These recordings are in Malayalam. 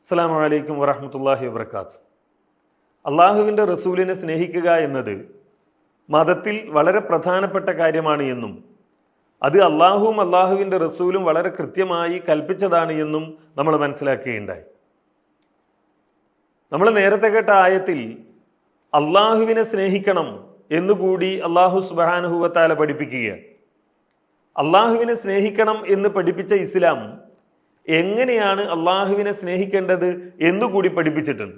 അസ്സലാമു അലൈക്കും വറഹ്മത്തുള്ളാഹി വബറകാത്ത്. അള്ളാഹുവിൻ്റെ റസൂലിനെ സ്നേഹിക്കുക എന്നത് മതത്തിൽ വളരെ പ്രധാനപ്പെട്ട കാര്യമാണ് എന്നും അത് അള്ളാഹുവും അള്ളാഹുവിൻ്റെ റസൂലും വളരെ കൃത്യമായി കൽപ്പിച്ചതാണ് എന്നും നമ്മൾ മനസ്സിലാക്കുകയുണ്ടായി. നമ്മൾ നേരത്തെ കേട്ട ആയത്തിൽ അള്ളാഹുവിനെ സ്നേഹിക്കണം എന്നുകൂടി അള്ളാഹു സുബ്ഹാനഹു വ തആല പഠിപ്പിക്കുകയാണ്. അള്ളാഹുവിനെ സ്നേഹിക്കണം എന്ന് പഠിപ്പിച്ച ഇസ്ലാം എങ്ങനെയാണ് അള്ളാഹുവിനെ സ്നേഹിക്കേണ്ടത് എന്നുകൂടി പഠിപ്പിച്ചിട്ടുണ്ട്.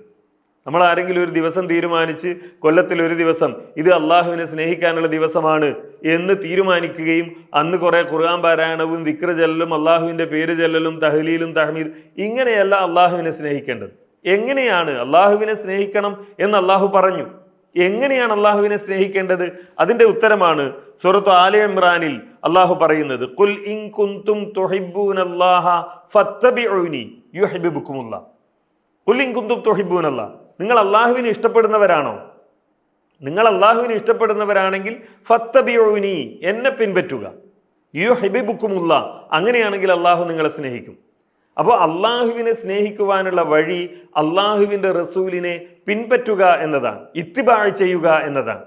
നമ്മൾ ആരെങ്കിലും ഒരു ദിവസം തീരുമാനിച്ച് കൊല്ലത്തിലൊരു ദിവസം ഇത് അള്ളാഹുവിനെ സ്നേഹിക്കാനുള്ള ദിവസമാണ് എന്ന് തീരുമാനിക്കുകയും അന്ന് കുറേ ഖുർആൻ പാരായണവും ദിക്ർ ചൊല്ലലും അള്ളാഹുവിൻ്റെ പേര് ചൊല്ലലും തഹ്ലീലും തഹ്മീദ് ഇങ്ങനെയല്ല അള്ളാഹുവിനെ സ്നേഹിക്കേണ്ടത്. എങ്ങനെയാണ് അള്ളാഹുവിനെ സ്നേഹിക്കണം എന്ന് അള്ളാഹു പറഞ്ഞു. എങ്ങനെയാണ് അള്ളാഹുവിനെ സ്നേഹിക്കേണ്ടത്? അതിൻ്റെ ഉത്തരമാണ് സൂറത്ത് ആല ഇമ്രാനിൽ അള്ളാഹു പറയുന്നത്, ഖുൽ ഇൻ കുൻതും തുഹിബ്ബൂനല്ലാഹ ഫത്തബിഊനി യുഹിബ്ബുകുമുല്ലാഹ്. ഖുൽ ഇൻ കുൻതും തുഹിബ്ബൂനല്ലാഹ്, നിങ്ങൾ അള്ളാഹുവിനെ ഇഷ്ടപ്പെടുന്നവരാണോ? നിങ്ങൾ അള്ളാഹുവിനെ ഇഷ്ടപ്പെടുന്നവരാണെങ്കിൽ ഫത്തബിഊനി, എന്നെ പിൻപറ്റുക, യുഹിബ്ബുകുമുല്ലാഹ്, അങ്ങനെയാണെങ്കിൽ അള്ളാഹു നിങ്ങളെ സ്നേഹിക്കും. അപ്പോൾ അള്ളാഹുവിനെ സ്നേഹിക്കുവാനുള്ള വഴി അള്ളാഹുവിൻ്റെ റസൂലിനെ പിൻപറ്റുക എന്നതാണ്, ഇത്തിബാ ചെയ്യുക എന്നതാണ്.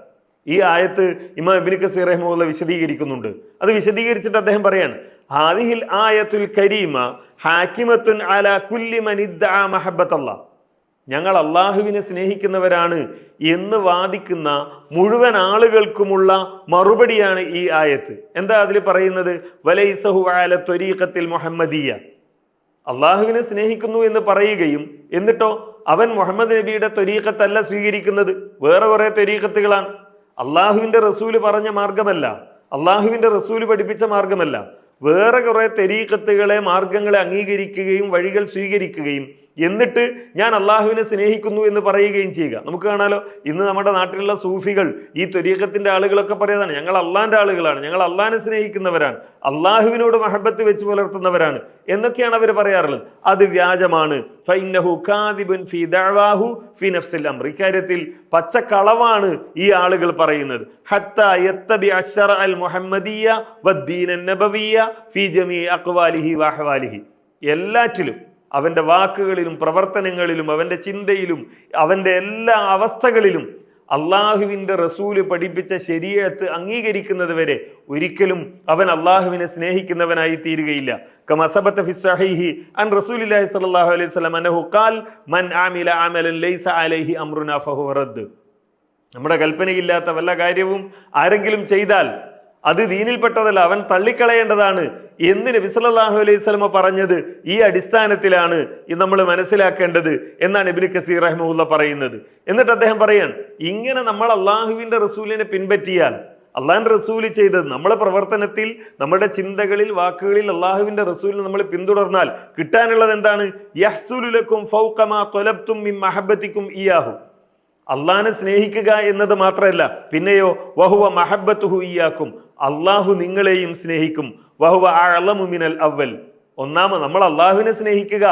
ഈ ആയത്ത് ഇമാം ഇബ്നു കസീർ റഹിമഹുല്ലാഹ് വിശദീകരിക്കുന്നുണ്ട്. അത് വിശദീകരിച്ചിട്ട് അദ്ദേഹം പറയാണ്, ഹാദിഹിൽ ആയത്തുൽ കരീമ ഹാക്കിമത്തുൻ അലാ കുല്ലി മൻ ഇദ്ദഅ മഹബ്ബത്തല്ലാഹ്. ഞങ്ങൾ അള്ളാഹുവിനെ സ്നേഹിക്കുന്നവരാണ് എന്ന് വാദിക്കുന്ന മുഴുവൻ ആളുകൾക്കുമുള്ള മറുപടിയാണ് ഈ ആയത്ത്. എന്താ അതിൽ പറയുന്നത്? വലൈസഹു അല ത്വരീഖത്തിൽ മുഹമ്മദിയ്യ, അള്ളാഹുവിനെ സ്നേഹിക്കുന്നു എന്ന് പറയുകയും എന്നിട്ടോ അവൻ മുഹമ്മദ് നബിയുടെ ത്വരീഖത്തല്ല സ്വീകരിക്കുന്നത്, വേറെ കുറേ ത്വരീഖത്തുകളാണ്. അള്ളാഹുവിൻ്റെ റസൂല് പറഞ്ഞ മാർഗമല്ല, അള്ളാഹുവിൻ്റെ റസൂല് പഠിപ്പിച്ച മാർഗമല്ല, വേറെ കുറേ ത്വരീഖത്തുകളെ, മാർഗങ്ങളെ അംഗീകരിക്കുകയും വഴികൾ സ്വീകരിക്കുകയും എന്നിട്ട് ഞാൻ അള്ളാഹുവിനെ സ്നേഹിക്കുന്നു എന്ന് പറയുകയും ചെയ്യുക. നമുക്ക് കാണാലോ, ഇന്ന് നമ്മുടെ നാട്ടിലുള്ള സൂഫികൾ, ഈ ത്വരീഖത്തിൻ്റെ ആളുകളൊക്കെ പറയുന്നതാണ്, ഞങ്ങൾ അള്ളാഹിൻ്റെ ആളുകളാണ്, ഞങ്ങൾ അള്ളാഹിനെ സ്നേഹിക്കുന്നവരാണ്, അള്ളാഹുവിനോട് മഹബത്ത് വെച്ച് പുലർത്തുന്നവരാണ് എന്നൊക്കെയാണ് അവർ പറയാറുള്ളത്. അത് വ്യാജമാണ്. ഫഇന്നഹു കാദിബുൻ ഫീ ദഅവാഹു ഫീ നഫ്സിൽ അംർ. ഇക്കാര്യത്തിൽ പച്ചക്കളവാണ് ഈ ആളുകൾ പറയുന്നത്. ഹത്താ യത്തബി അശ്ശറഅൽ മുഹമ്മദിയ്യ വദ്ദീന നബവിയ്യ ഫീ ജമീഇ അഖ്വാലിഹി വഅഹ്വാലിഹി. എല്ലാറ്റിലും, അവൻ്റെ വാക്കുകളിലും പ്രവർത്തനങ്ങളിലും അവൻ്റെ ചിന്തയിലും അവൻ്റെ എല്ലാ അവസ്ഥകളിലും അള്ളാഹുവിൻ്റെ റസൂല് പഠിപ്പിച്ച ശരീഅത്ത് അംഗീകരിക്കുന്നത് വരെ ഒരിക്കലും അവൻ അള്ളാഹുവിനെ സ്നേഹിക്കുന്നവനായി തീരുകയില്ല. കമാ സബത ഫി സ്വഹീഹി അൻ റസൂലില്ലാഹി സ്വല്ലല്ലാഹു അലൈഹി വസല്ലം അന്നഹു ഖാൽ മൻ അമില അമലൻ ലൈസ അലൈഹി അംറുനാ ഫഹുവ റദ്ദ്. നമ്മുടെ കൽപ്പനയില്ലാത്ത വല്ല കാര്യവും ആരെങ്കിലും ചെയ്താൽ അത് ദീനിൽപ്പെട്ടതല്ല, അവൻ തള്ളിക്കളയേണ്ടതാണ് എന്ന് നബി സല്ലല്ലാഹു അലൈഹി വസല്ലം പറഞ്ഞത് ഈ അടിസ്ഥാനത്തിലാണ് ഇത് നമ്മൾ മനസ്സിലാക്കേണ്ടത് എന്നാണ് ഇബ്നു കസീർ റഹിമഹുല്ലാഹ് പറയുന്നത്. എന്നിട്ട് അദ്ദേഹം പറയാണ്, ഇങ്ങനെ നമ്മൾ അള്ളാഹുവിൻ്റെ റസൂലിനെ പിൻപറ്റിയാൽ, അള്ളാഹിൻ്റെ റസൂല് ചെയ്തത് നമ്മുടെ പ്രവർത്തനത്തിൽ, നമ്മുടെ ചിന്തകളിൽ, വാക്കുകളിൽ അള്ളാഹുവിൻ്റെ റസൂലിനെ നമ്മൾ പിന്തുടർന്നാൽ കിട്ടാനുള്ളത് എന്താണ്? യഹ്സുലു ലക്കും ഫൗക മാ ത്വലബ്തും മിൻ മഹബ്ബതികും ഇയാഹു. അള്ളാഹിനെ സ്നേഹിക്കുക എന്നത് മാത്രമല്ല, പിന്നെയോ വഹുവ മഹബ്ബത്തുഹു ഇയ്യാക്കും, അള്ളാഹു നിങ്ങളെയും സ്നേഹിക്കും. വഹുവ അഅ്ലമു മിനൽ അവ്വൽ. ഒന്നാമത് നമ്മൾ അള്ളാഹുവിനെ സ്നേഹിക്കുക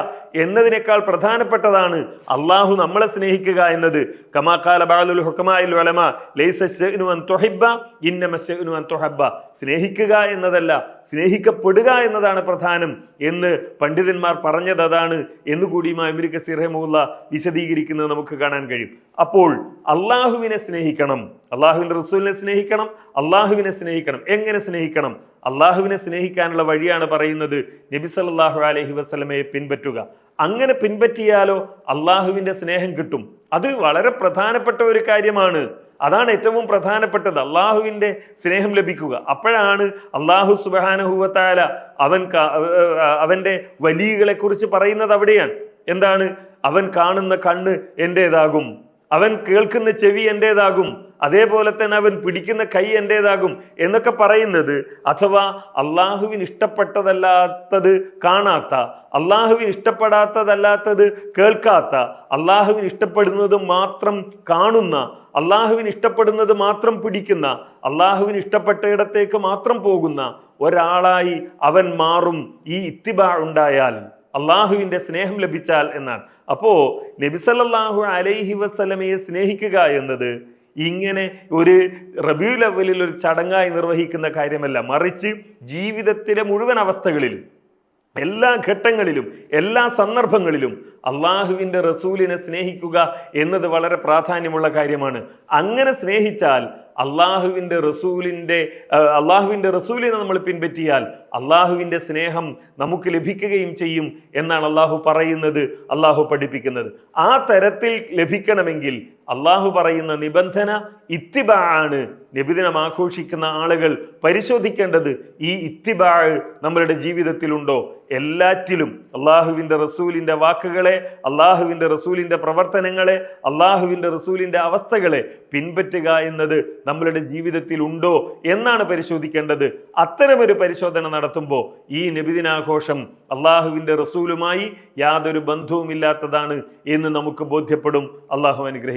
എന്നതിനേക്കാൾ പ്രധാനപ്പെട്ടതാണ് അള്ളാഹു നമ്മളെ സ്നേഹിക്കുക എന്നത്. കമാ ഖാല ബഅ്ദുൽ ഹുകമാഇൽ ഉലമാ ലൈസ ശഅ്നു അൻ തുഹിബ്ബ ഇന്നമ ശഅ്നു അൻ തുഹബ്ബ. സ്നേഹിക്കുക എന്നതല്ല, സ്നേഹിക്കപ്പെടുക എന്നതാണ് പ്രധാനം എന്ന് പണ്ഡിതന്മാർ പറഞ്ഞത് അതാണ് എന്നുകൂടി ഇമാം ഇബ്നു കസീർ റഹിമഹുല്ലാഹ് വിശദീകരിക്കുന്നത് നമുക്ക് കാണാൻ കഴിയും. അപ്പോൾ അള്ളാഹുവിനെ സ്നേഹിക്കണം, അള്ളാഹുവിൻ്റെ റസൂലിനെ സ്നേഹിക്കണം, അള്ളാഹുവിനെ സ്നേഹിക്കണം. എങ്ങനെ സ്നേഹിക്കണം? അള്ളാഹുവിനെ സ്നേഹിക്കാനുള്ള വഴിയാണ് പറയുന്നത്, നബി സല്ലല്ലാഹു അലൈഹി വസല്ലമയെ പിൻപറ്റുക. അങ്ങനെ പിൻപറ്റിയാലോ അള്ളാഹുവിൻ്റെ സ്നേഹം കിട്ടും. അത് വളരെ പ്രധാനപ്പെട്ട ഒരു കാര്യമാണ്. അതാണ് ഏറ്റവും പ്രധാനപ്പെട്ടത്, അള്ളാഹുവിൻ്റെ സ്നേഹം ലഭിക്കുക. അപ്പോഴാണ് അള്ളാഹു സുബ്ഹാനഹു വ തആല അവൻ്റെ വലികളെ കുറിച്ച് പറയുന്നത് അവിടെയാണ്. എന്താണ്? അവൻ കാണുന്ന കണ്ണ് എൻ്റേതാകും, അവൻ കേൾക്കുന്ന ചെവി എൻ്റേതാകും, അതേപോലെ തന്നെ അവൻ പിടിക്കുന്ന കൈ എൻ്റേതാകും എന്നൊക്കെ പറയുന്നത്. അഥവാ അള്ളാഹുവിന് ഇഷ്ടപ്പെട്ടതല്ലാത്തത് കാണാത്ത, അള്ളാഹുവിന് ഇഷ്ടപ്പെടാത്തതല്ലാത്തത് കേൾക്കാത്ത, അള്ളാഹുവിന് ഇഷ്ടപ്പെടുന്നത് മാത്രം കാണുന്ന, അള്ളാഹുവിന് ഇഷ്ടപ്പെടുന്നത് മാത്രം പിടിക്കുന്ന, അള്ളാഹുവിന് ഇഷ്ടപ്പെട്ടയിടത്തേക്ക് മാത്രം പോകുന്ന ഒരാളായി അവൻ മാറും ഈ ഇത്തിബാ ഉണ്ടായാൽ, അള്ളാഹുവിൻ്റെ സ്നേഹം ലഭിച്ചാൽ എന്നാണ്. അപ്പോൾ നബി സല്ലല്ലാഹു അലൈഹി വസല്ലമയെ സ്നേഹിക്കുക എന്നത് ഇങ്ങനെ ഒരു റബീഉൽ അവ്വലിൽ ഒരു ചടങ്ങായി നിർവഹിക്കുന്ന കാര്യമല്ല, മറിച്ച് ജീവിതത്തിലെ മുഴുവൻ അവസ്ഥകളിലും എല്ലാ ഘട്ടങ്ങളിലും എല്ലാ സന്ദർഭങ്ങളിലും അള്ളാഹുവിൻ്റെ റസൂലിനെ സ്നേഹിക്കുക എന്നത് വളരെ പ്രാധാന്യമുള്ള കാര്യമാണ്. അങ്ങനെ സ്നേഹിച്ചാൽ അള്ളാഹുവിൻ്റെ റസൂലിനെ നമ്മൾ പിൻപറ്റിയാൽ അള്ളാഹുവിൻ്റെ സ്നേഹം നമുക്ക് ലഭിക്കുകയും ചെയ്യും എന്നാണ് അള്ളാഹു പറയുന്നത്, അള്ളാഹു പഠിപ്പിക്കുന്നത്. ആ തരത്തിൽ ലഭിക്കണമെങ്കിൽ അള്ളാഹു പറയുന്ന നിബന്ധന ഇത്തിബാ ആണ്. നബിദിനം ആഘോഷിക്കുന്ന ആളുകൾ പരിശോധിക്കേണ്ടത് ഈ ഇത്തിബാ നമ്മളുടെ ജീവിതത്തിലുണ്ടോ. എല്ലാറ്റിലും അള്ളാഹുവിൻ്റെ റസൂലിൻ്റെ വാക്കുകളെ, അള്ളാഹുവിൻ്റെ റസൂലിൻ്റെ പ്രവർത്തനങ്ങളെ, അള്ളാഹുവിൻ്റെ റസൂലിൻ്റെ അവസ്ഥകളെ പിൻപറ്റുക എന്നത് നമ്മളുടെ ജീവിതത്തിൽ ഉണ്ടോ എന്നാണ് പരിശോധിക്കേണ്ടത്. അത്തരമൊരു പരിശോധന നടത്തുമ്പോൾ ഈ നബിദിനാഘോഷം അള്ളാഹുവിൻ്റെ റസൂലുമായി യാതൊരു ബന്ധവുമില്ലാത്തതാണ് എന്ന് നമുക്ക് ബോധ്യപ്പെടും. അള്ളാഹു അനുഗ്രഹിക്കും.